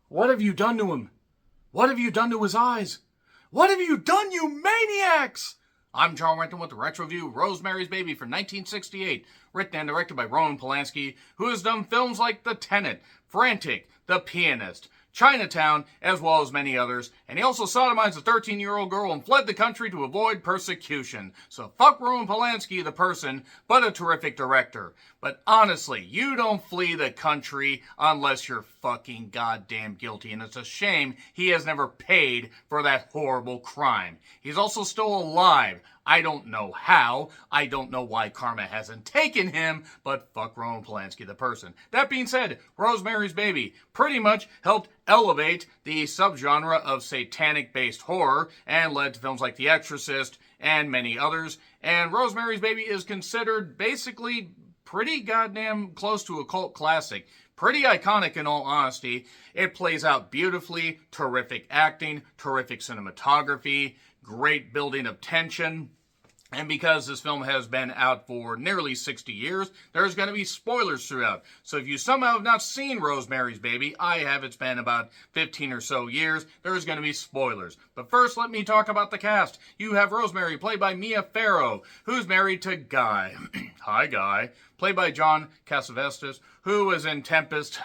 What have you done to him? What have you done to his eyes? What have you done, you maniacs? I'm John Renton with the Retro Review, Rosemary's Baby from 1968, written and directed by Roman Polanski, who has done films like The Tenant, Frantic, The Pianist, Chinatown, as well as many others, and he also sodomized a 13-year-old girl and fled the country to avoid persecution. So fuck Roman Polanski, the person, but a terrific director. But honestly, you don't flee the country unless you're fucking goddamn guilty, and it's a shame he has never paid for that horrible crime. He's also still alive. I don't know how. I don't know why karma hasn't taken him, but fuck Roman Polanski, the person. That being said, Rosemary's Baby pretty much helped elevate the subgenre of satanic-based horror and led to films like The Exorcist and many others. And Rosemary's Baby is considered basically pretty goddamn close to a cult classic. Pretty iconic in all honesty. It plays out beautifully, terrific acting, terrific cinematography, great building of tension. And because this film has been out for nearly 60 years, there's going to be spoilers throughout. So if you somehow have not seen Rosemary's Baby, I have, it's been about 15 or so years, there's going to be spoilers. But first, let me talk about the cast. You have Rosemary, played by Mia Farrow, who's married to Guy. Hi, Guy. Played by John Cassavetes, who was in Tempest.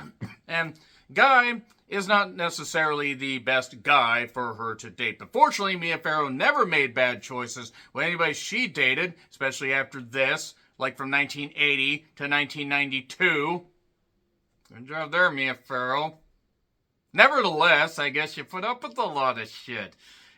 And Guy is not necessarily the best guy for her to date. But fortunately, Mia Farrow never made bad choices with anybody she dated, especially after this, like from 1980 to 1992. Good job there, Mia Farrow. Nevertheless, I guess you put up with a lot of shit.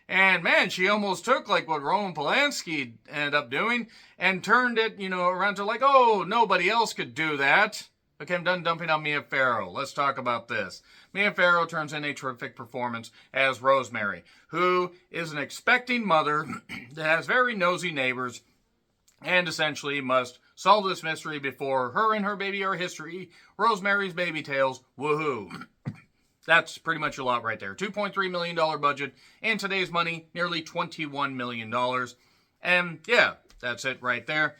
And man, she almost took like what Roman Polanski ended up doing and turned it, around to like, oh, nobody else could do that. Okay, I'm done dumping on Mia Farrow. Let's talk about this. Mia Farrow turns in a terrific performance as Rosemary, who is an expecting mother that has very nosy neighbors and essentially must solve this mystery before her and her baby are history. Rosemary's Baby Tales, woohoo. That's pretty much a lot right there. $2.3 million budget. In today's money, nearly $21 million. And yeah, that's it right there.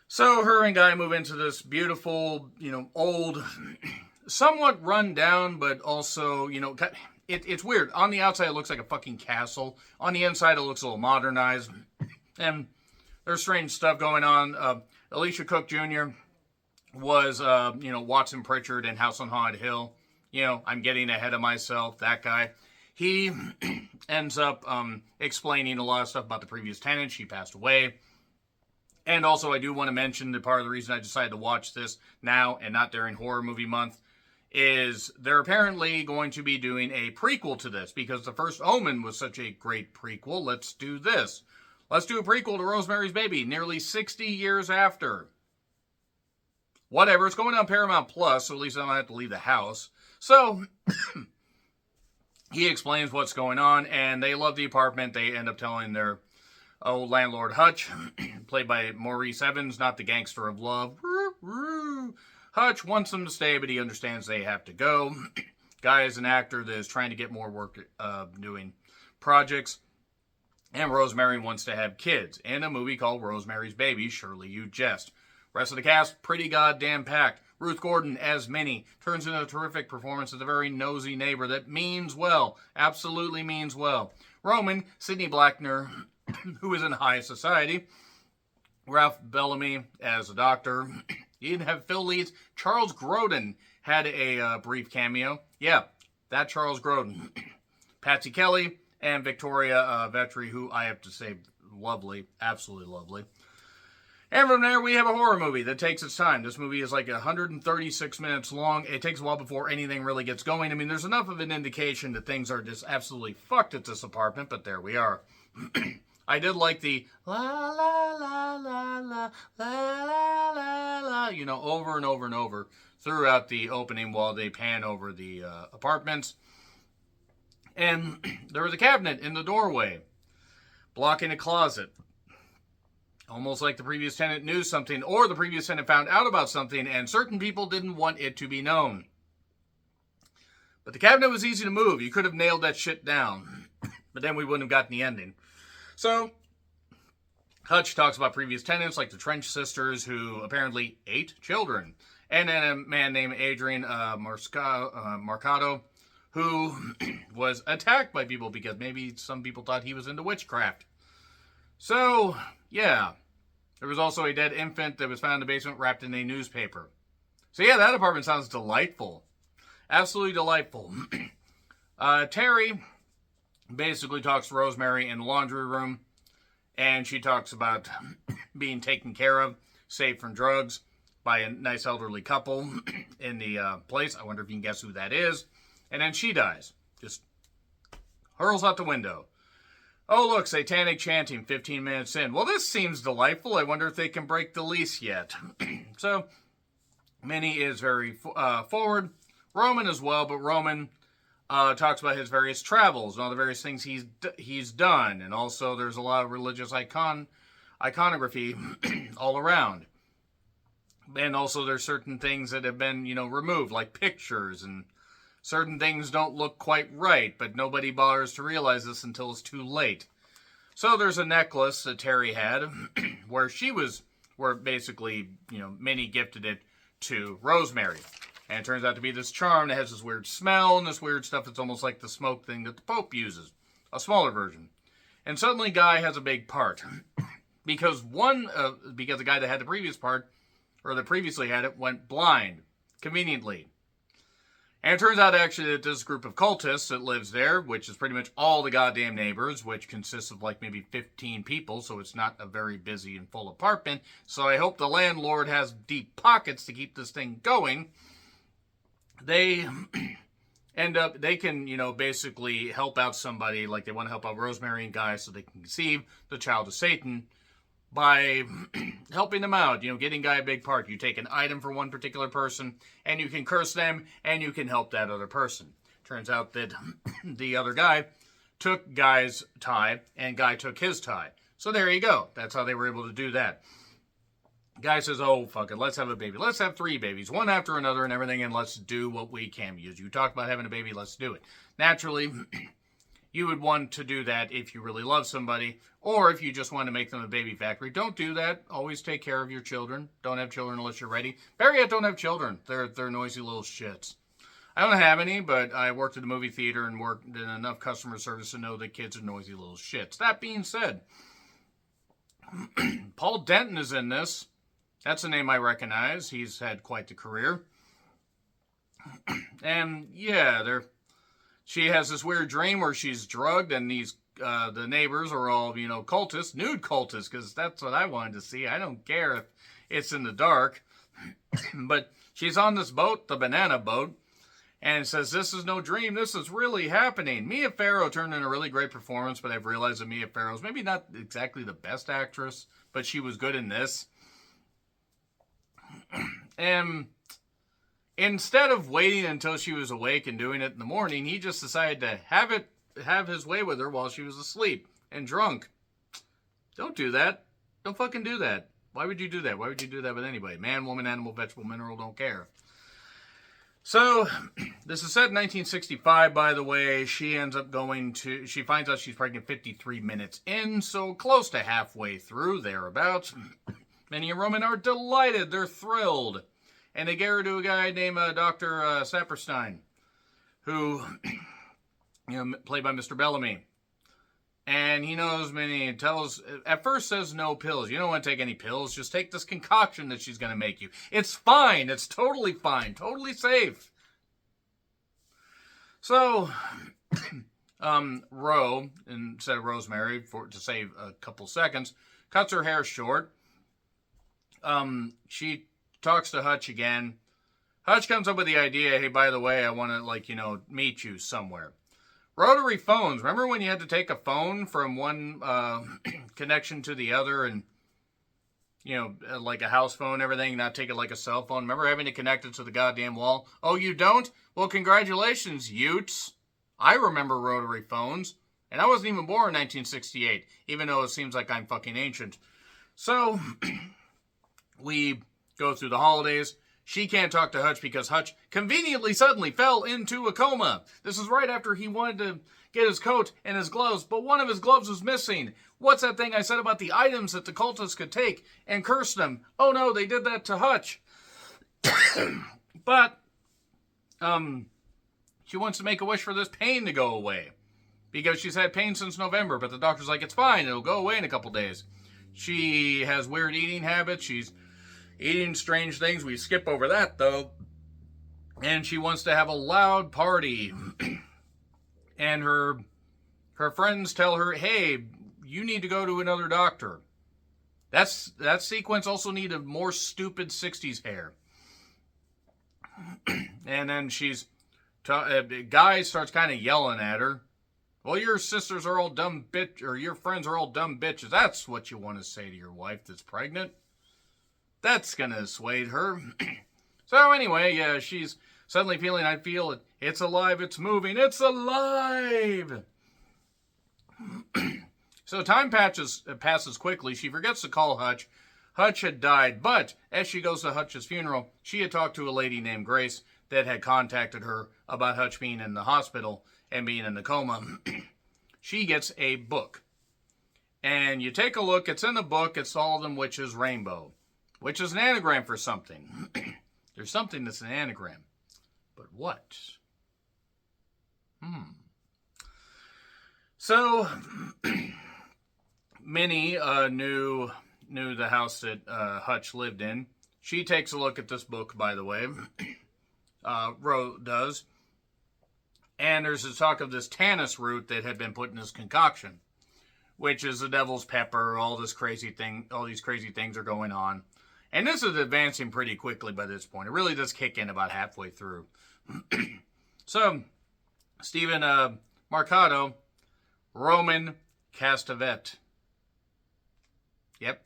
So her and Guy move into this beautiful, old, somewhat run down, but also, it's weird. On the outside, it looks like a fucking castle. On the inside, it looks a little modernized. And there's strange stuff going on. Alicia Cook Jr. was, Watson Pritchard in House on Haunted Hill. I'm getting ahead of myself, that guy. He ends up explaining a lot of stuff about the previous tenant. She passed away. And also, I do want to mention that part of the reason I decided to watch this now and not during Horror Movie Month is they're apparently going to be doing a prequel to this because the first Omen was such a great prequel. Let's do this. Let's do a prequel to Rosemary's Baby, nearly 60 years after. Whatever, it's going on Paramount Plus, so at least I don't have to leave the house. So, he explains what's going on, and they love the apartment. They end up telling their landlord Hutch, played by Maurice Evans, not the gangster of love. Hutch wants them to stay, but he understands they have to go. Guy is an actor that is trying to get more work doing projects. And Rosemary wants to have kids in a movie called Rosemary's Baby, Surely You Jest. Rest of the cast, pretty goddamn packed. Ruth Gordon as Minnie turns into a terrific performance as a very nosy neighbor that means well, absolutely means well. Roman, Sidney Blackner, who is in high society. Ralph Bellamy as a doctor. You didn't have Phil Leeds. Charles Grodin had a brief cameo. Yeah, that Charles Grodin. Patsy Kelly and Victoria Vetri, who I have to say, lovely, absolutely lovely. And from there, we have a horror movie that takes its time. This movie is like 136 minutes long. It takes a while before anything really gets going. I mean, there's enough of an indication that things are just absolutely fucked at this apartment, but there we are. I did like the la la la la la la la la, over and over and over throughout the opening while they pan over the apartments. And there was a cabinet in the doorway, blocking a closet. Almost like the previous tenant knew something, or the previous tenant found out about something, and certain people didn't want it to be known. But the cabinet was easy to move. You could have nailed that shit down. But then we wouldn't have gotten the ending. So, Hutch talks about previous tenants, like the Trench sisters, who apparently ate children. And then a man named Adrian Marcado, who was attacked by people because maybe some people thought he was into witchcraft. So, yeah. There was also a dead infant that was found in the basement wrapped in a newspaper. So yeah, that apartment sounds delightful. Absolutely delightful. Terry basically talks to Rosemary in the laundry room, and she talks about being taken care of, saved from drugs, by a nice elderly couple in the place. I wonder if you can guess who that is. And then she dies. Just hurls out the window. Oh, look, satanic chanting 15 minutes in. Well, this seems delightful. I wonder if they can break the lease yet. So, Minnie is very forward. Roman as well, but Roman talks about his various travels and all the various things he's done. And also there's a lot of religious iconography all around. And also there's certain things that have been, removed, like pictures, and certain things don't look quite right, but nobody bothers to realize this until it's too late. So there's a necklace that Terry had where basically, Minnie gifted it to Rosemary. And it turns out to be this charm that has this weird smell and this weird stuff that's almost like the smoke thing that the Pope uses. A smaller version. And suddenly Guy has a big part. Because the guy that had the previous part, or that previously had it, went blind. Conveniently. And it turns out actually that this group of cultists that lives there, which is pretty much all the goddamn neighbors, which consists of like maybe 15 people, so it's not a very busy and full apartment. So I hope the landlord has deep pockets to keep this thing going. They they can, basically help out somebody, like they want to help out Rosemary and Guy so they can conceive the child of Satan by helping them out, getting Guy a big part. You take an item for one particular person, and you can curse them, and you can help that other person. Turns out that the other guy took Guy's tie, and Guy took his tie. So there you go. That's how they were able to do that. Guy says, oh, fuck it, let's have a baby. Let's have 3 babies, one after another and everything, and let's do what we can. Because you talk about having a baby, let's do it. Naturally, you would want to do that if you really love somebody, or if you just want to make them a baby factory. Don't do that. Always take care of your children. Don't have children unless you're ready. Better yet, don't have children. They're noisy little shits. I don't have any, but I worked at a movie theater and worked in enough customer service to know that kids are noisy little shits. That being said, Paul Denton is in this. That's a name I recognize. He's had quite the career. And yeah, she has this weird dream where she's drugged, and the neighbors are all, cultists, nude cultists, because that's what I wanted to see. I don't care if it's in the dark. But she's on this boat, the banana boat, and it says, this is no dream, this is really happening. Mia Farrow turned in a really great performance, but I've realized that Mia Farrow's maybe not exactly the best actress, but she was good in this. And instead of waiting until she was awake and doing it in the morning, he just decided to have his way with her while she was asleep and drunk. Don't do that. Don't fucking do that. Why would you do that? Why would you do that with anybody? Man, woman, animal, vegetable, mineral, don't care. So, this is set in 1965, by the way. She finds out she's pregnant 53 minutes in, so close to halfway through, thereabouts. Minnie and Roman are delighted. They're thrilled. And they get her to a guy named Dr. Saperstein, who, played by Mr. Bellamy. And he knows Minnie and at first says no pills. You don't want to take any pills. Just take this concoction that she's going to make you. It's fine. It's totally fine. Totally safe. So, Ro, instead of Rosemary, to save a couple seconds, cuts her hair short. She talks to Hutch again. Hutch comes up with the idea, hey, by the way, I want to, meet you somewhere. Rotary phones. Remember when you had to take a phone from one connection to the other and, like a house phone and everything, not take it like a cell phone? Remember having to connect it to the goddamn wall? Oh, you don't? Well, congratulations, Utes. I remember rotary phones. And I wasn't even born in 1968, even though it seems like I'm fucking ancient. So, we go through the holidays. She can't talk to Hutch because Hutch conveniently suddenly fell into a coma. This is right after he wanted to get his coat and his gloves, but one of his gloves was missing. What's that thing I said about the items that the cultists could take and curse them? Oh no, they did that to Hutch. But, She wants to make a wish for this pain to go away. Because she's had pain since November, but the doctor's like, it's fine, it'll go away in a couple days. She has weird eating habits. She's eating strange things. We skip over that, though. And she wants to have a loud party. And her friends tell her, hey, you need to go to another doctor. That sequence also needed more stupid 60s hair. And then guy starts kind of yelling at her. Well, your sisters are all dumb bitch, or your friends are all dumb bitches. That's what you want to say to your wife that's pregnant. That's going to assuade her. So anyway, yeah, she's suddenly feeling, I feel it. It's alive, it's moving, it's alive! So time passes quickly. She forgets to call Hutch. Hutch had died, but as she goes to Hutch's funeral, she had talked to a lady named Grace that had contacted her about Hutch being in the hospital and being in the coma. She gets a book. And you take a look, it's in the book, it's All of Them Witches Rainbow, which is an anagram for something. There's something that's an anagram. But what? So, Minnie knew the house that Hutch lived in. She takes a look at this book, by the way. Rose does. And there's a talk of this tannis root that had been put in this concoction, which is the devil's pepper, all these crazy things are going on. And this is advancing pretty quickly by this point. It really does kick in about halfway through. So, Stephen Marcato, Roman Castavet. Yep,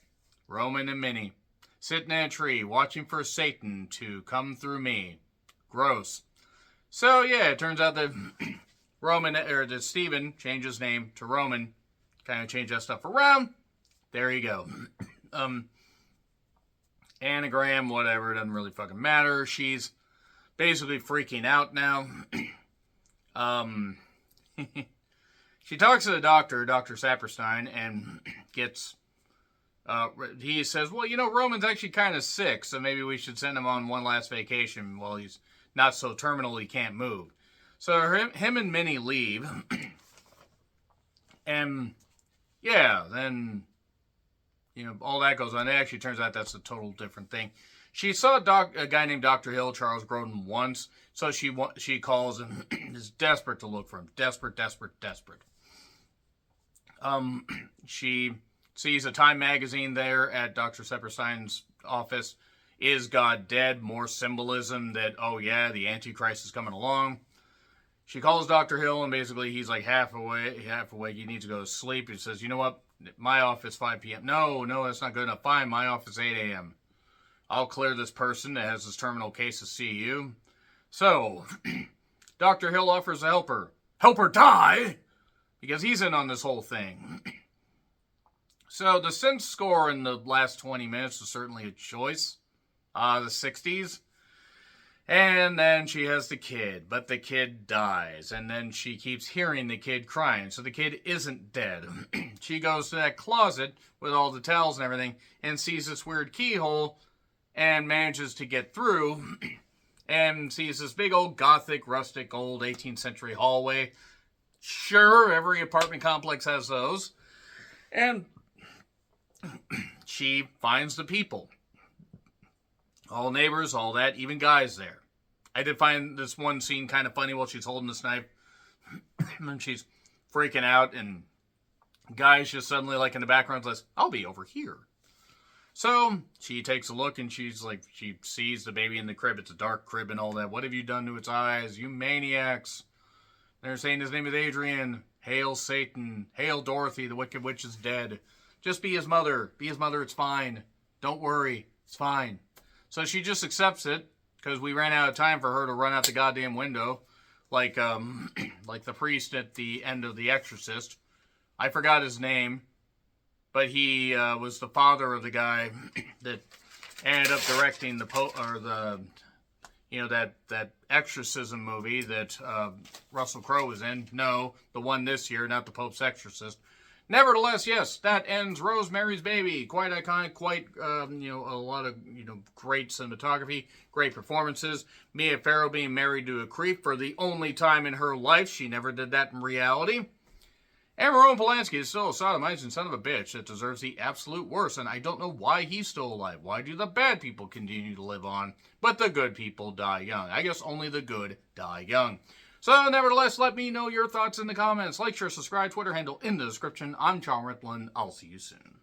Roman and Minnie. Sitting in a tree, watching for Satan to come through me. Gross. So, yeah, it turns out that that Stephen changed his name to Roman. Kind of changed that stuff around. There you go. Anagram, whatever, doesn't really fucking matter. She's basically freaking out now. She talks to the doctor, Dr. Saperstein, and gets... he says, well, Roman's actually kind of sick, so maybe we should send him on one last vacation while he's not so terminal he can't move. So him and Minnie leave. And, yeah, then, all that goes on. It actually turns out that's a total different thing. She saw a guy named Dr. Hill, Charles Grodin, once, so she calls and is desperate to look for him. Desperate. She sees a Time magazine there at Dr. Saperstein's office. Is God dead? More symbolism that, oh yeah, the Antichrist is coming along. She calls Dr. Hill, and basically he's like half awake. He needs to go to sleep. He says, you know what? My office 5 p.m. No, that's not good enough. Fine, my office 8 a.m. I'll clear this person that has this terminal case of CU. So, Dr. Hill offers to help her. Help her die? Because he's in on this whole thing. So, the sense score in the last 20 minutes is certainly a choice. The 60s. And then she has the kid, but the kid dies. And then she keeps hearing the kid crying, so the kid isn't dead. She goes to that closet with all the towels and everything and sees this weird keyhole and manages to get through and sees this big old gothic, rustic, old 18th century hallway. Sure, every apartment complex has those. And she finds the people. All neighbors, all that, even guys there. I did find this one scene kind of funny while she's holding this knife. And she's freaking out, and guys just suddenly, like in the background, says, I'll be over here. So she takes a look, and she's like, she sees the baby in the crib. It's a dark crib and all that. What have you done to its eyes? You maniacs. They're saying his name is Adrian. Hail Satan. Hail Dorothy. The wicked witch is dead. Just be his mother. Be his mother. It's fine. Don't worry. It's fine. So she just accepts it, because we ran out of time for her to run out the goddamn window, like the priest at the end of The Exorcist. I forgot his name, but he was the father of the guy that ended up directing that exorcism movie that Russell Crowe was in. No, the one this year, not the Pope's Exorcist. Nevertheless, yes, that ends Rosemary's Baby. Quite iconic, quite, a lot of, great cinematography, great performances. Mia Farrow being married to a creep for the only time in her life. She never did that in reality. And Roman Polanski is still a sodomizing son of a bitch that deserves the absolute worst, and I don't know why he's still alive. Why do the bad people continue to live on, but the good people die young? I guess only the good die young. So, nevertheless, let me know your thoughts in the comments. Like, share, subscribe, Twitter handle in the description. I'm John Ritlin. I'll see you soon.